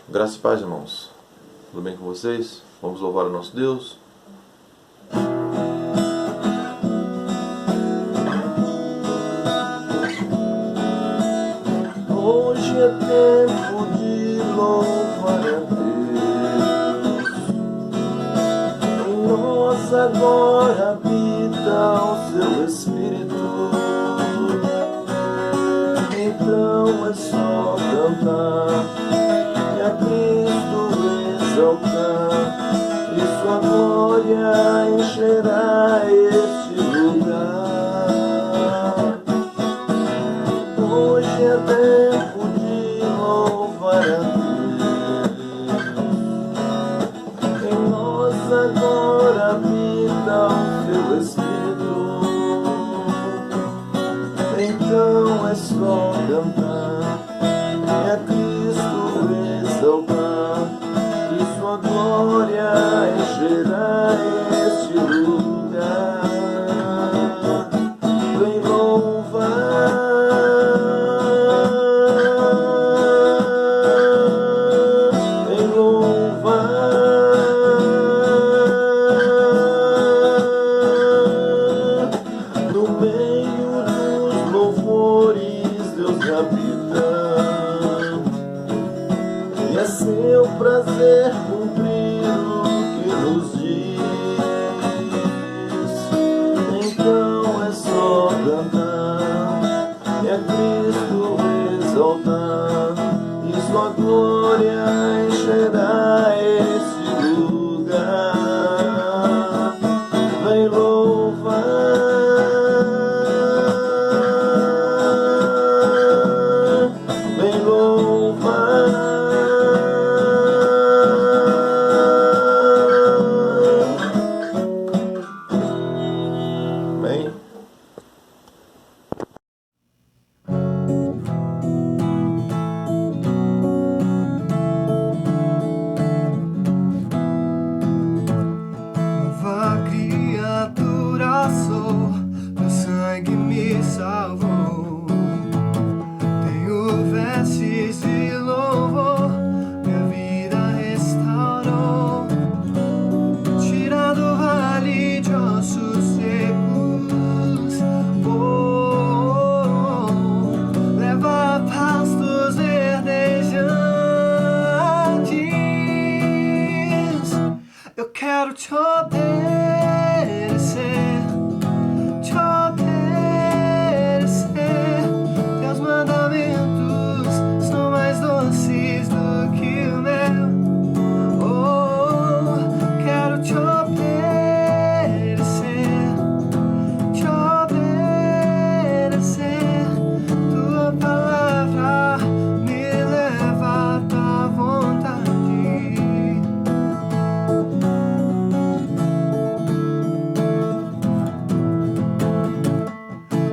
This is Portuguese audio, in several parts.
Graça e paz, irmãos. Tudo bem com vocês? Vamos louvar o nosso Deus. Hoje é tempo de louvar a Deus. Em nós agora habita o seu Espírito. Então é só cantar e a Cristo exaltar, e sua glória encherá este lugar. Hoje é tempo de louvar a Deus. Em nós agora habita o seu Espírito. Então é só cantar e a Cristo exaltar, e sua glória encherá este lugar. Vem louvar, vem louvar. No meio dos louvores Deus habita, e é seu prazer cumprir o que nos diz. Então é só cantar e a Cristo exaltar, e sua glória encherá este lugar. Vem louvar, vem louvar. Amém. Nova criatura sou, teu sangue me salvou. Tenho vestes de louvor, minha vida restaurou. Tira do vale de ossos secos, leva a pastos verdejantes. Eu quero te obedecer, te obedecer. Teus mandamentos são mais doces do que o mel. Oh, quero te obedecer, te obedecer. Tua palavra me leva à tua vontade.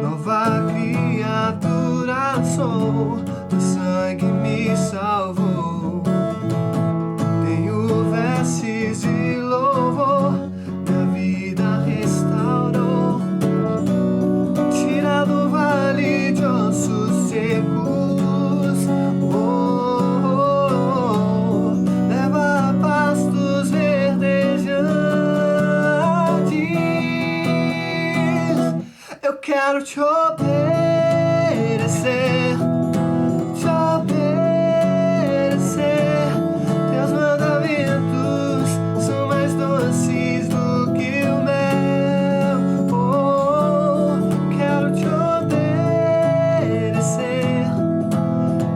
Nova criatura sou, teu sangue me salvou. Tenho vestes de louvor, minha vida restaurou. Tira do vale de ossos secos, leva a pastos verdejantes. Eu quero te obedecer, te obedecer. Teus mandamentos são mais doces do que o mel. Oh, quero te obedecer,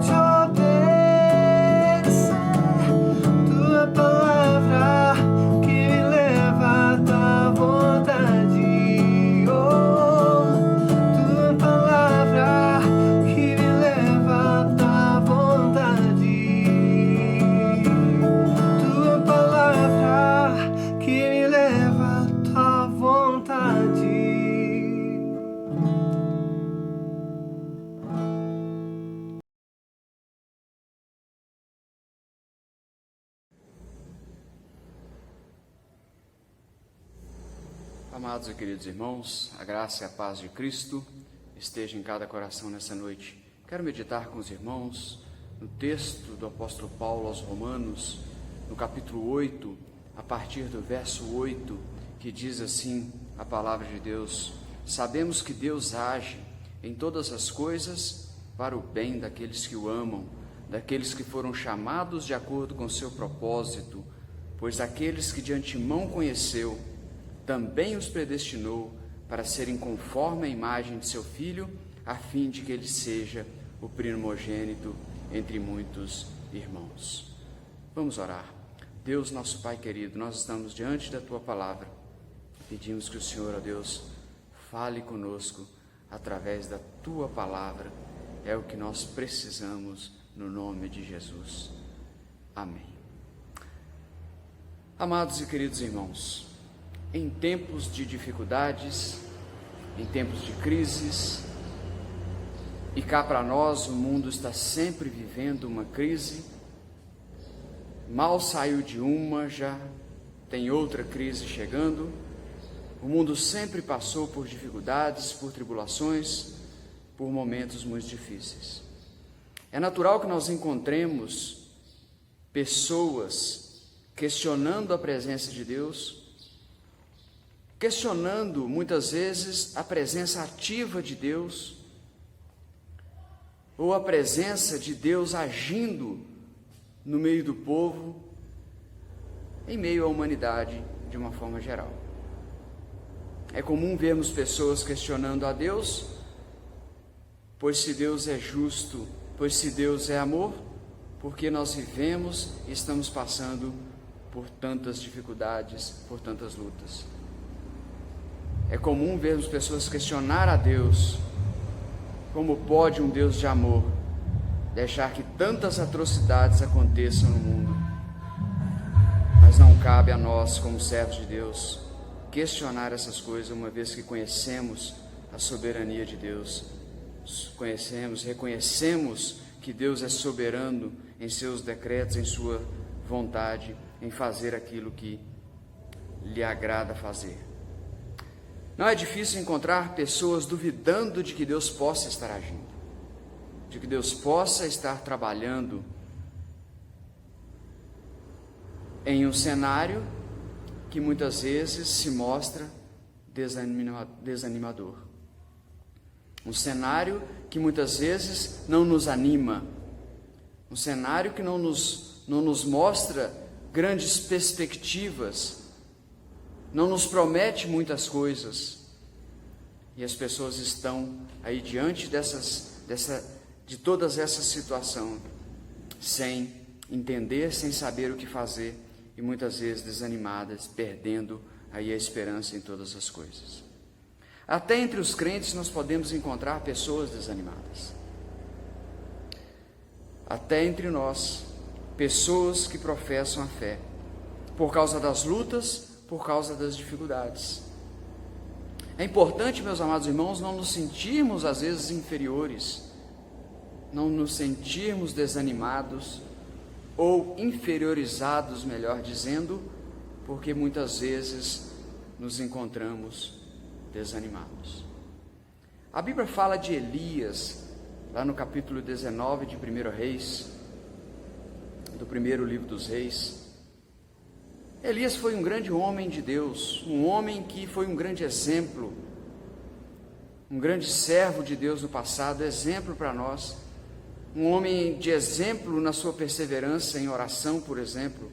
te obedecer. Tua palavra que me leva à tua vontade. Oh, tua palavra que me leva à tua vontade. Tua palavra que me leva à tua vontade. Amados e queridos irmãos, a graça e a paz de Cristo esteja em cada coração nessa noite. Quero meditar com os irmãos no texto do apóstolo Paulo aos Romanos, no capítulo 8, a partir do verso 8, que diz assim a palavra de Deus: sabemos que Deus age em todas as coisas para o bem daqueles que o amam, daqueles que foram chamados de acordo com seu propósito, pois aqueles que de antemão conheceu, também os predestinou para serem conforme a imagem de seu Filho, a fim de que ele seja o primogênito entre muitos irmãos. Vamos orar. Deus, nosso Pai querido, nós estamos diante da Tua palavra. Pedimos que o Senhor, ó Deus, fale conosco através da Tua palavra. É o que nós precisamos, no nome de Jesus. Amém. Amados e queridos irmãos, em tempos de dificuldades, em tempos de crises, e cá para nós o mundo está sempre vivendo uma crise, mal saiu de uma, já tem outra crise chegando. O mundo sempre passou por dificuldades, por tribulações, por momentos muito difíceis. É natural que nós encontremos pessoas questionando a presença de Deus, questionando muitas vezes a presença ativa de Deus, ou a presença de Deus agindo no meio do povo, em meio à humanidade de uma forma geral. É comum vermos pessoas questionando a Deus, pois se Deus é justo, pois se Deus é amor, porque nós vivemos e estamos passando por tantas dificuldades, por tantas lutas. É comum vermos pessoas questionar a Deus, como pode um Deus de amor deixar que tantas atrocidades aconteçam no mundo? Mas não cabe a nós, como servos de Deus, questionar essas coisas, uma vez que conhecemos a soberania de Deus, reconhecemos que Deus é soberano em seus decretos, em sua vontade, em fazer aquilo que lhe agrada fazer. Não é difícil encontrar pessoas duvidando de que Deus possa estar agindo, de que Deus possa estar trabalhando em um cenário que muitas vezes se mostra desanimador. Um cenário que muitas vezes não nos anima, um cenário que não nos mostra grandes perspectivas, não nos promete muitas coisas, e as pessoas estão aí diante de todas essas situações, sem entender, sem saber o que fazer, e muitas vezes desanimadas, perdendo aí a esperança em todas as coisas. Até entre os crentes nós podemos encontrar pessoas desanimadas. Até entre nós, pessoas que professam a fé, por causa das lutas, por causa das dificuldades. É importante, meus amados irmãos, não nos sentirmos às vezes inferiores, não nos sentirmos desanimados ou inferiorizados, melhor dizendo, porque muitas vezes nos encontramos desanimados. A Bíblia fala de Elias, lá no capítulo 19 de 1 Reis, do primeiro livro dos Reis. Elias foi um grande homem de Deus, um homem que foi um grande exemplo, um grande servo de Deus no passado, exemplo para nós, um homem de exemplo na sua perseverança em oração, por exemplo.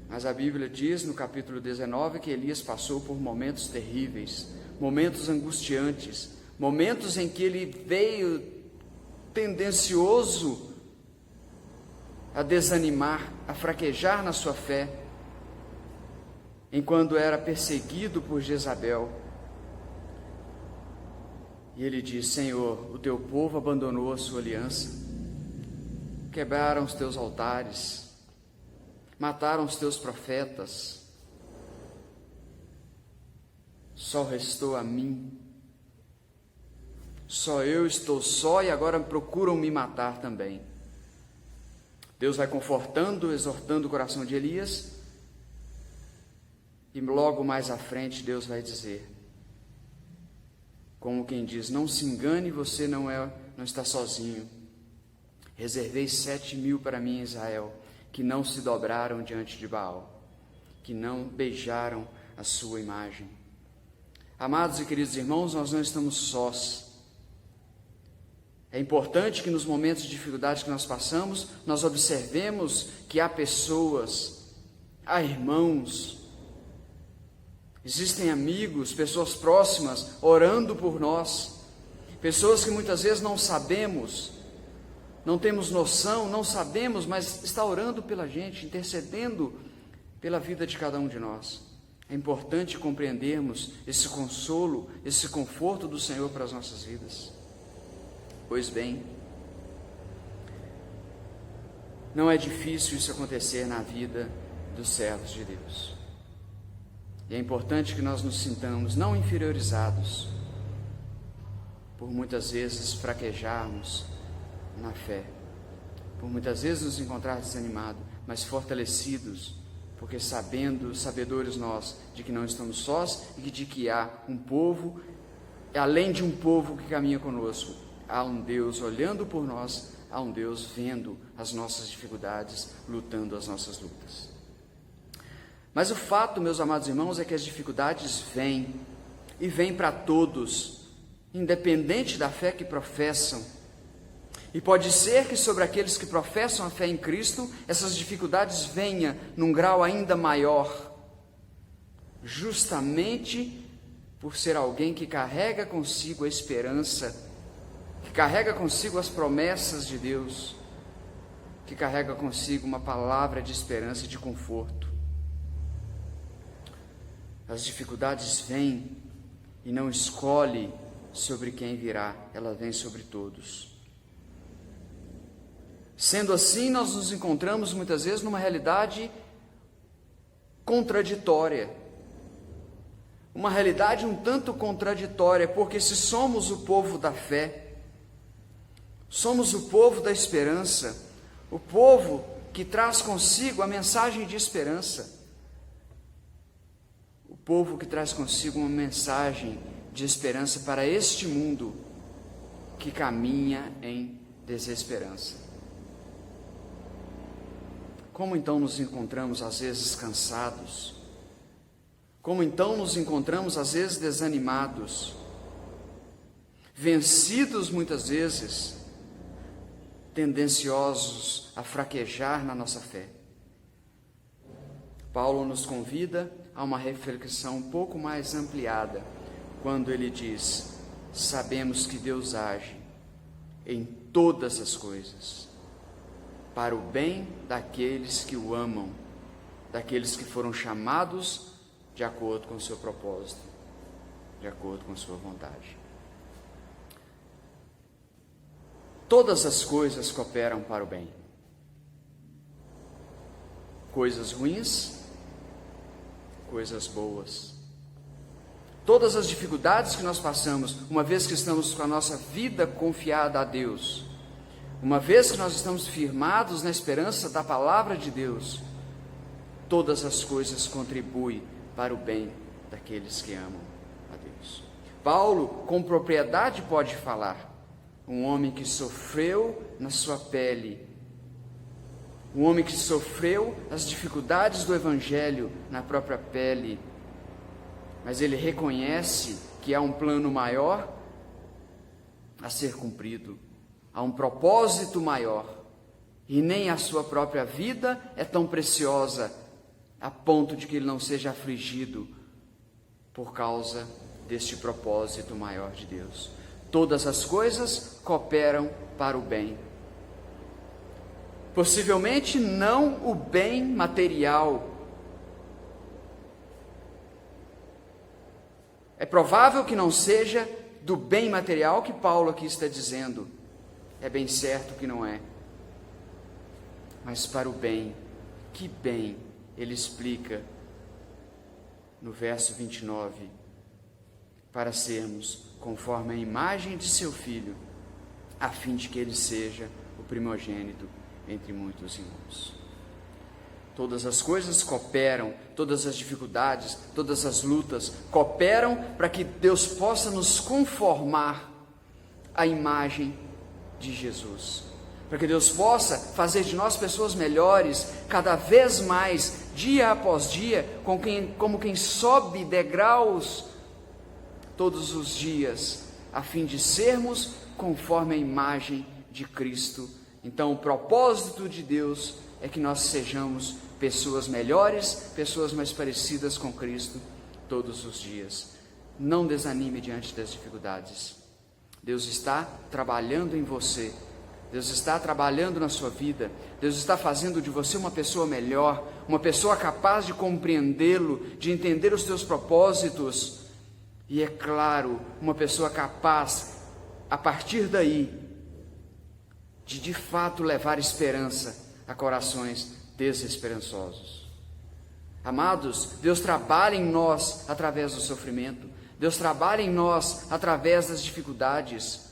Mas a Bíblia diz no capítulo 19 que Elias passou por momentos terríveis, momentos angustiantes, momentos em que ele veio tendencioso a desanimar, a fraquejar na sua fé, enquanto era perseguido por Jezabel. E ele diz: Senhor, o teu povo abandonou a sua aliança, quebraram os teus altares, mataram os teus profetas, só restou a mim, só eu estou só e agora procuram me matar também. Deus vai confortando, exortando o coração de Elias, e logo mais à frente Deus vai dizer, como quem diz: não se engane, você não está sozinho. Reservei 7.000 para mim em Israel, que não se dobraram diante de Baal, que não beijaram a sua imagem. Amados e queridos irmãos, nós não estamos sós. É importante que nos momentos de dificuldade que nós passamos, nós observemos que há pessoas, há irmãos, existem amigos, pessoas próximas orando por nós, pessoas que muitas vezes não sabemos, não temos noção, não sabemos, mas está orando pela gente, intercedendo pela vida de cada um de nós. É importante compreendermos esse consolo, esse conforto do Senhor para as nossas vidas. Pois bem, não é difícil isso acontecer na vida dos servos de Deus. E é importante que nós nos sintamos não inferiorizados, por muitas vezes fraquejarmos na fé, por muitas vezes nos encontrar desanimados, mas fortalecidos, porque sabedores nós de que não estamos sós e de que há um povo, além de um povo que caminha conosco, há um Deus olhando por nós, há um Deus vendo as nossas dificuldades, lutando as nossas lutas. Mas o fato, meus amados irmãos, é que as dificuldades vêm, e vêm para todos, independente da fé que professam. E pode ser que sobre aqueles que professam a fé em Cristo, essas dificuldades venham num grau ainda maior, justamente por ser alguém que carrega consigo a esperança, que carrega consigo as promessas de Deus, que carrega consigo uma palavra de esperança e de conforto. As dificuldades vêm e não escolhe sobre quem virá, ela vem sobre todos. Sendo assim, nós nos encontramos muitas vezes numa realidade contraditória. Uma realidade um tanto contraditória, porque se somos o povo da fé, somos o povo da esperança, o povo que traz consigo a mensagem de esperança, o povo que traz consigo uma mensagem de esperança para este mundo que caminha em desesperança. Como então nos encontramos às vezes cansados? Como então nos encontramos às vezes desanimados? Vencidos muitas vezes, tendenciosos a fraquejar na nossa fé. Paulo nos convida a uma reflexão um pouco mais ampliada, quando ele diz: sabemos que Deus age em todas as coisas, para o bem daqueles que o amam, daqueles que foram chamados de acordo com o seu propósito, de acordo com a sua vontade. Todas as coisas cooperam para o bem. Coisas ruins, coisas boas. Todas as dificuldades que nós passamos, uma vez que estamos com a nossa vida confiada a Deus, uma vez que nós estamos firmados na esperança da palavra de Deus, todas as coisas contribuem para o bem daqueles que amam a Deus. Paulo, com propriedade, pode falar: um homem que sofreu na sua pele, um homem que sofreu as dificuldades do Evangelho na própria pele, mas ele reconhece que há um plano maior a ser cumprido, há um propósito maior, e nem a sua própria vida é tão preciosa a ponto de que ele não seja afligido por causa deste propósito maior de Deus. Todas as coisas cooperam para o bem. Possivelmente não o bem material. É provável que não seja do bem material que Paulo aqui está dizendo. É bem certo que não é. Mas para o bem. Que bem? Ele explica no verso 29. Para sermos conforme a imagem de seu Filho, a fim de que ele seja o primogênito entre muitos irmãos. Todas as coisas cooperam, todas as dificuldades, todas as lutas cooperam para que Deus possa nos conformar à imagem de Jesus, para que Deus possa fazer de nós pessoas melhores, cada vez mais, dia após dia, como quem sobe degraus todos os dias, a fim de sermos conforme a imagem de Cristo. Então, o propósito de Deus é que nós sejamos pessoas melhores, pessoas mais parecidas com Cristo todos os dias. Não desanime diante das dificuldades. Deus está trabalhando em você. Deus está trabalhando na sua vida. Deus está fazendo de você uma pessoa melhor, uma pessoa capaz de compreendê-lo, de entender os teus propósitos. E é claro, uma pessoa capaz, a partir daí, de fato levar esperança a corações desesperançosos. Amados, Deus trabalha em nós através do sofrimento. Deus trabalha em nós através das dificuldades.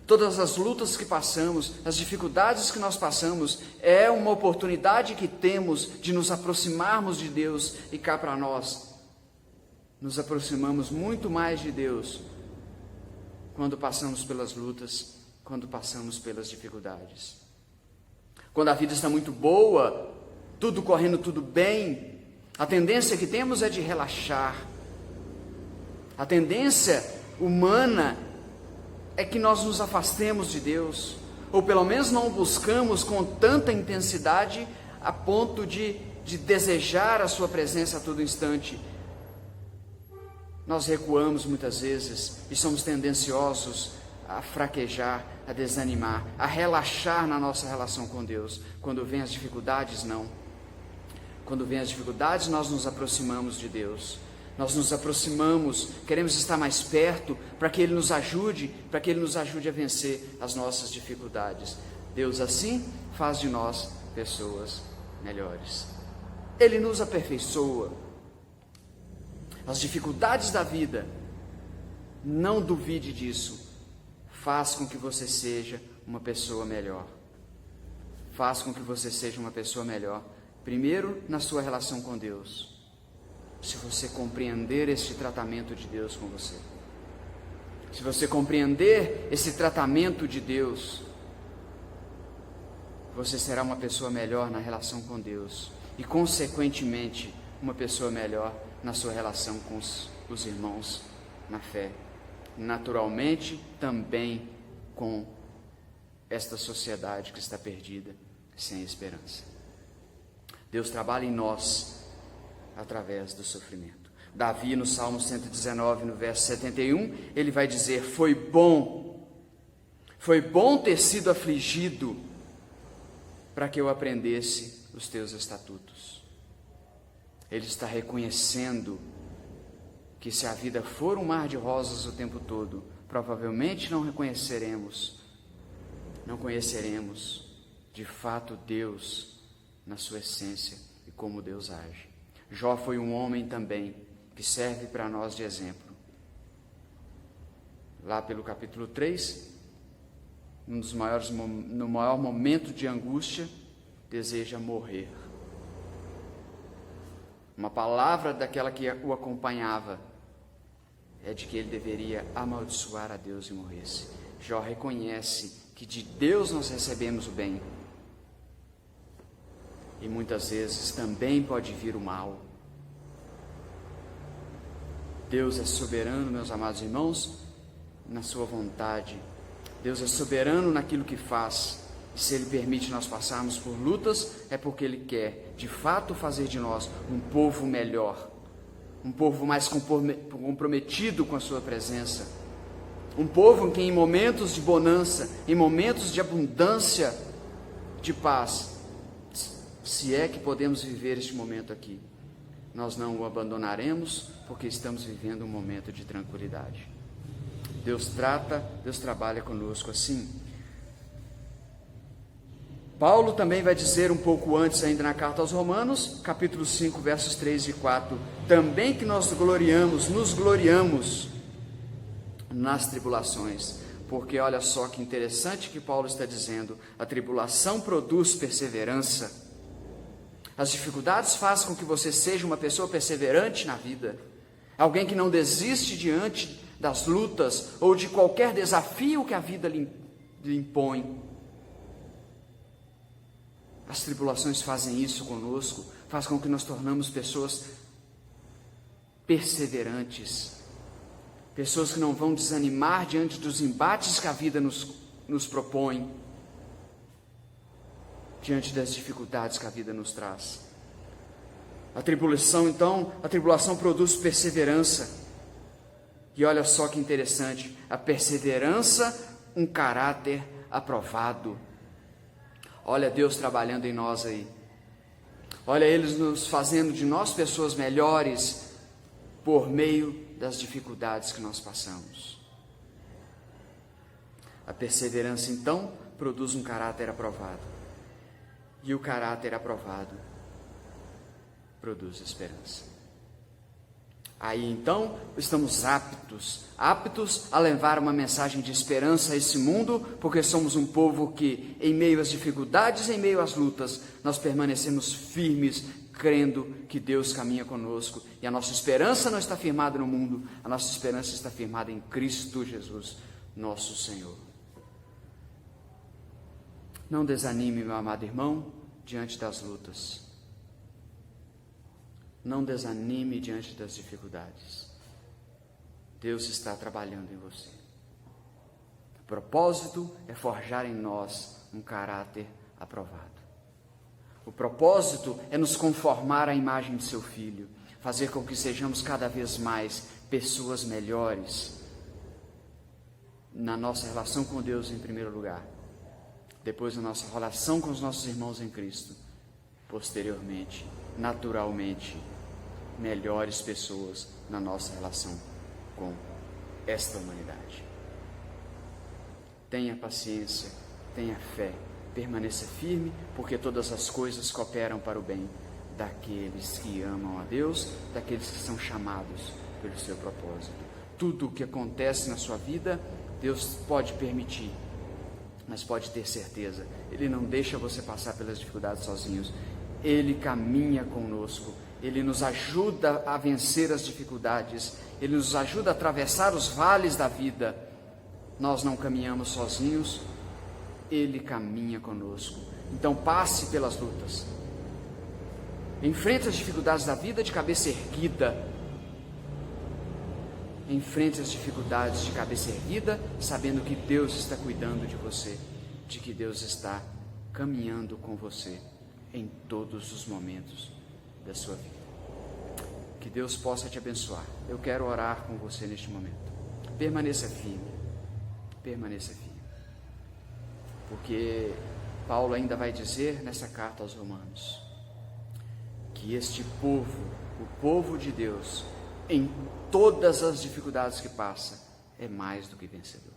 Todas as lutas que passamos, as dificuldades que nós passamos, é uma oportunidade que temos de nos aproximarmos de Deus. E cá para nós, nos aproximamos muito mais de Deus quando passamos pelas lutas, quando passamos pelas dificuldades. Quando a vida está muito boa, tudo correndo tudo bem, a tendência que temos é de relaxar. A tendência humana é que nós nos afastemos de Deus, ou pelo menos não o buscamos com tanta intensidade a ponto de desejar a sua presença a todo instante. Nós recuamos muitas vezes e somos tendenciosos a fraquejar, a desanimar, a relaxar na nossa relação com Deus. Quando vem as dificuldades, não. Quando vem as dificuldades, nós nos aproximamos de Deus. Nós nos aproximamos, queremos estar mais perto para que Ele nos ajude, a vencer as nossas dificuldades. Deus assim faz de nós pessoas melhores. Ele nos aperfeiçoa. As dificuldades da vida, não duvide disso, faz com que você seja uma pessoa melhor. Faz com que você seja uma pessoa melhor. Primeiro, na sua relação com Deus. Se você compreender este tratamento de Deus com você. Se você compreender esse tratamento de Deus, você será uma pessoa melhor na relação com Deus. E, consequentemente, uma pessoa melhor na sua relação com os irmãos na fé. Naturalmente, também com esta sociedade que está perdida, sem esperança. Deus trabalha em nós através do sofrimento. Davi, no Salmo 119, no verso 71, ele vai dizer: foi bom ter sido afligido, para que eu aprendesse os teus estatutos. Ele está reconhecendo que se a vida for um mar de rosas o tempo todo, provavelmente não conheceremos de fato Deus na sua essência e como Deus age. Jó foi um homem também que serve para nós de exemplo. Lá pelo capítulo 3, no maior momento de angústia, deseja morrer. Uma palavra daquela que o acompanhava é de que ele deveria amaldiçoar a Deus e morresse. Jó reconhece que de Deus nós recebemos o bem. E muitas vezes também pode vir o mal. Deus é soberano, meus amados irmãos, na sua vontade. Deus é soberano naquilo que faz. E se Ele permite nós passarmos por lutas, é porque Ele quer, de fato, fazer de nós um povo melhor. Um povo mais comprometido com a sua presença. Um povo que em momentos de bonança, em momentos de abundância, de paz, se é que podemos viver este momento aqui, nós não o abandonaremos, porque estamos vivendo um momento de tranquilidade. Deus trabalha conosco assim. Paulo também vai dizer um pouco antes, ainda na carta aos Romanos, capítulo 5, versos 3 e 4, também que nós nos gloriamos nas tribulações, porque olha só que interessante que Paulo está dizendo, a tribulação produz perseverança. As dificuldades fazem com que você seja uma pessoa perseverante na vida, alguém que não desiste diante das lutas ou de qualquer desafio que a vida lhe impõe. As tribulações fazem isso conosco, faz com que nós tornamos pessoas perseverantes, pessoas que não vão desanimar diante dos embates que a vida nos propõe, diante das dificuldades que a vida nos traz. A tribulação produz perseverança. E olha só que interessante, a perseverança, um caráter aprovado. Olha Deus trabalhando em nós aí. Olha Ele nos fazendo de nós pessoas melhores por meio das dificuldades que nós passamos. A perseverança, então, produz um caráter aprovado. E o caráter aprovado produz esperança. Aí então estamos aptos a levar uma mensagem de esperança a esse mundo, porque somos um povo que, em meio às dificuldades, em meio às lutas, nós permanecemos firmes, crendo que Deus caminha conosco, e a nossa esperança não está firmada no mundo, a nossa esperança está firmada em Cristo Jesus, nosso Senhor. Não desanime, meu amado irmão, diante das lutas. Não desanime diante das dificuldades. Deus está trabalhando em você. O propósito é forjar em nós um caráter aprovado. O propósito é nos conformar à imagem de seu Filho, fazer com que sejamos cada vez mais pessoas melhores na nossa relação com Deus em primeiro lugar, depois na nossa relação com os nossos irmãos em Cristo, posteriormente, naturalmente, melhores pessoas na nossa relação com esta humanidade. Tenha paciência, tenha fé, permaneça firme, porque todas as coisas cooperam para o bem daqueles que amam a Deus, daqueles que são chamados pelo seu propósito. Tudo o que acontece na sua vida, Deus pode permitir, mas pode ter certeza, Ele não deixa você passar pelas dificuldades sozinhos. Ele caminha conosco, Ele nos ajuda a vencer as dificuldades, Ele nos ajuda a atravessar os vales da vida. Nós não caminhamos sozinhos, Ele caminha conosco. Então passe pelas lutas, enfrente as dificuldades da vida de cabeça erguida, enfrente as dificuldades de cabeça erguida, sabendo que Deus está cuidando de você, de que Deus está caminhando com você em todos os momentos da sua vida. Que Deus possa te abençoar. Eu quero orar com você neste momento. Permaneça firme, porque Paulo ainda vai dizer nessa carta aos Romanos, que este povo, o povo de Deus, em todas as dificuldades que passa, é mais do que vencedor.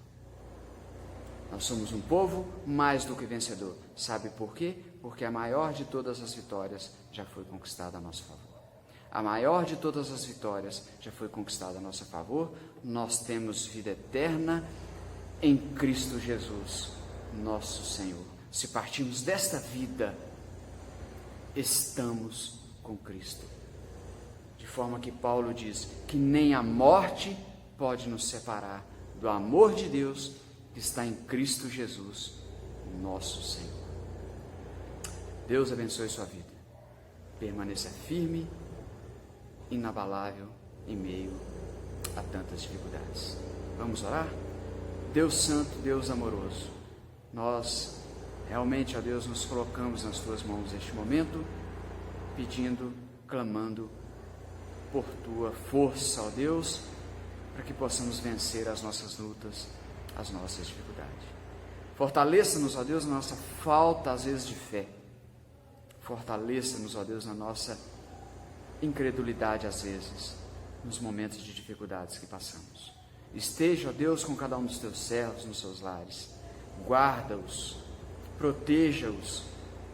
Nós somos um povo mais do que vencedor. Sabe por quê? Porque a maior de todas as vitórias já foi conquistada a nosso favor. A maior de todas as vitórias já foi conquistada a nosso favor. Nós temos vida eterna em Cristo Jesus, nosso Senhor. Se partirmos desta vida, estamos com Cristo. De forma que Paulo diz que nem a morte pode nos separar do amor de Deus que está em Cristo Jesus, nosso Senhor. Deus abençoe sua vida. Permaneça firme, inabalável em meio a tantas dificuldades. Vamos orar? Deus Santo, Deus amoroso, nós realmente, ó Deus, nos colocamos nas tuas mãos neste momento, pedindo, clamando por tua força, ó Deus, para que possamos vencer as nossas lutas, as nossas dificuldades. Fortaleça-nos, ó Deus, na nossa falta, às vezes, de fé. Fortaleça-nos, ó Deus, na nossa incredulidade, às vezes, nos momentos de dificuldades que passamos. Esteja, ó Deus, com cada um dos teus servos nos seus lares. Guarda-os, proteja-os,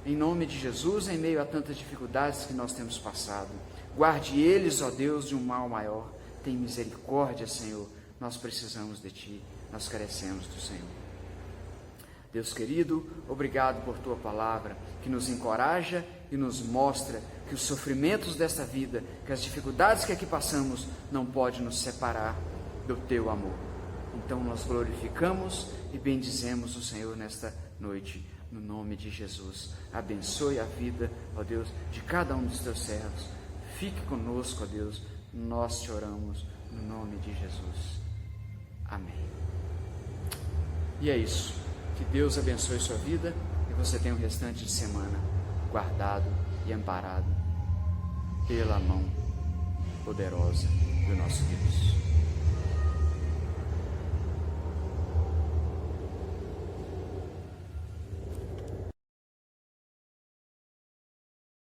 em nome de Jesus, em meio a tantas dificuldades que nós temos passado. Guarde eles, ó Deus, de um mal maior. Tem misericórdia, Senhor. Nós precisamos de Ti, nós carecemos do Senhor. Deus querido, obrigado por Tua palavra, que nos encoraja e nos mostra que os sofrimentos desta vida, que as dificuldades que aqui passamos, não podem nos separar do Teu amor. Então nós glorificamos e bendizemos o Senhor nesta noite, no nome de Jesus. Abençoe a vida, ó Deus, de cada um dos teus servos. Fique conosco, ó Deus, nós te oramos no nome de Jesus. Amém. E é isso. Que Deus abençoe sua vida e você tenha um restante de semana guardado e amparado pela mão poderosa do nosso Deus.